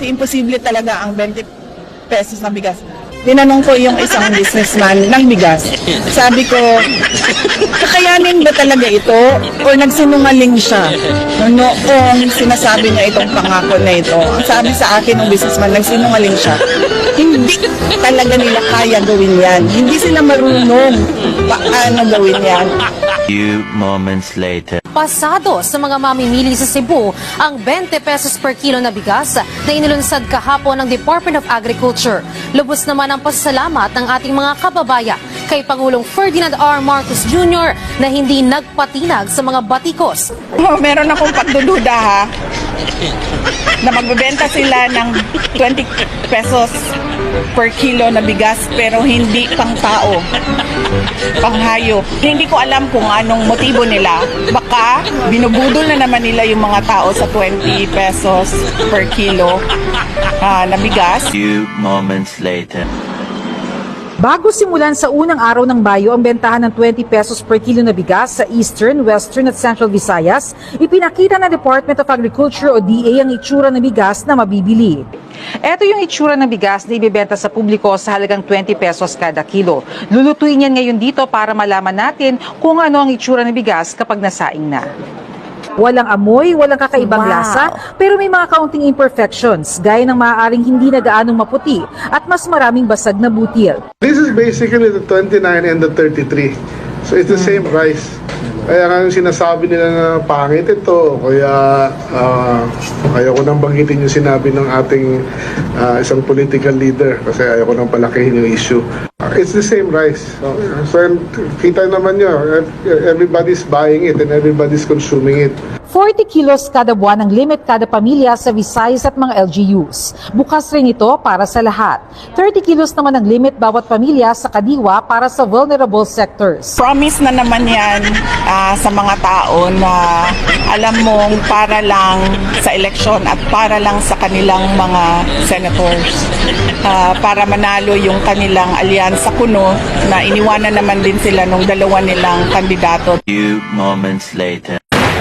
Imposible talaga ang 20 pesos na bigas. Tinanong ko yung isang businessman ng bigas. Sabi ko, kakayanin ba talaga ito? O nagsinungaling siya? Noong sinasabi niya itong pangako na ito, ang sabi sa akin ng businessman, nagsinungaling siya. Hindi talaga nila kaya gawin yan. Hindi sila marunong paano gawin yan. Few moments later. Pasado sa mga mamimili sa Cebu ang 20 pesos per kilo na bigas na inilunsad kahapon ng Department of Agriculture. Lubos naman ang pasasalamat ng ating mga kababayan kay Pangulong Ferdinand R. Marcos Jr. na hindi nagpatinag sa mga batikos. Meron akong pagdududa ha, na magbebenta sila ng 20 pesos per kilo na bigas pero hindi pang tao, pang hayop. Hindi ko alam kung anong motibo nila. Baka binubudol na naman nila yung mga tao sa 20 pesos per kilo na bigas. Few moments later. Bago simulan sa unang araw ng Bayo ang bentahan ng 20 pesos per kilo na bigas sa Eastern, Western at Central Visayas, ipinakita ng Department of Agriculture o DA ang itsura ng bigas na mabibili. Ito yung itsura ng bigas na ibebenta sa publiko sa halagang 20 pesos kada kilo. Lulutuin yan ngayon dito para malaman natin kung ano ang itsura ng bigas kapag nasaing na. Walang amoy, walang kakaibang lasa, pero may mga kaunting imperfections, gaya ng maaaring hindi na gaanong maputi at mas maraming basag na butil. This is basically the 29 and the 33. So it's the same rice. Kaya nga yung sinasabi nila na pangit ito, kaya ayoko nang banggitin yung sinabi ng ating isang political leader kasi ayoko nang palakihin yung issue. It's the same rice. So kita naman nyo, everybody's buying it and everybody's consuming it. 40 kilos kada buwan ang limit kada pamilya sa Visayas at mga LGUs. Bukas rin ito para sa lahat. 30 kilos naman ang limit bawat pamilya sa Kadiwa para sa vulnerable sectors. Promise na naman yan sa mga tao na alam mong para lang sa eleksyon at para lang sa kanilang mga senators. Para manalo yung kanilang alyansa kuno na iniwanan naman din sila nung dalawa nilang kandidato. Few moments later.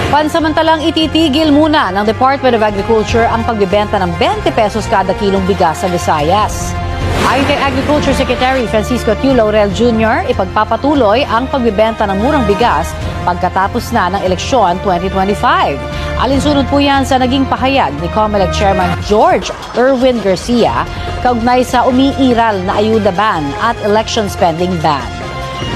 Pansamantalang ititigil muna ng Department of Agriculture ang pagbebenta ng 20 pesos kada kilong bigas sa Visayas. Ayon kay Agriculture Secretary Francisco Tiu Laurel Jr., ipagpapatuloy ang pagbebenta ng murang bigas pagkatapos na ng eleksyon 2025. Alinsunod po yan sa naging pahayag ni COMELEC Chairman George Erwin Garcia kaugnay sa umiiral na ayuda ban at election spending ban.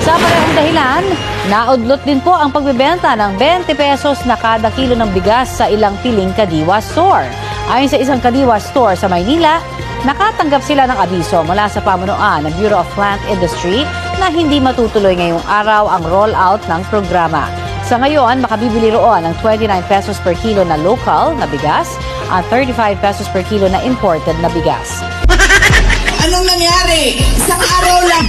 Sa parehong dahilan, naudlot din po ang pagbebenta ng 20 pesos na kada kilo ng bigas sa ilang piling Kadiwa store. Ayon sa isang Kadiwa store sa Maynila, nakatanggap sila ng abiso mula sa pamunuan ng Bureau of Plant Industry na hindi matutuloy ngayong araw ang rollout ng programa. Sa ngayon, makabibili roon ng 29 pesos per kilo na local na bigas at 35 pesos per kilo na imported na bigas. Anong nangyari? Isang araw lang.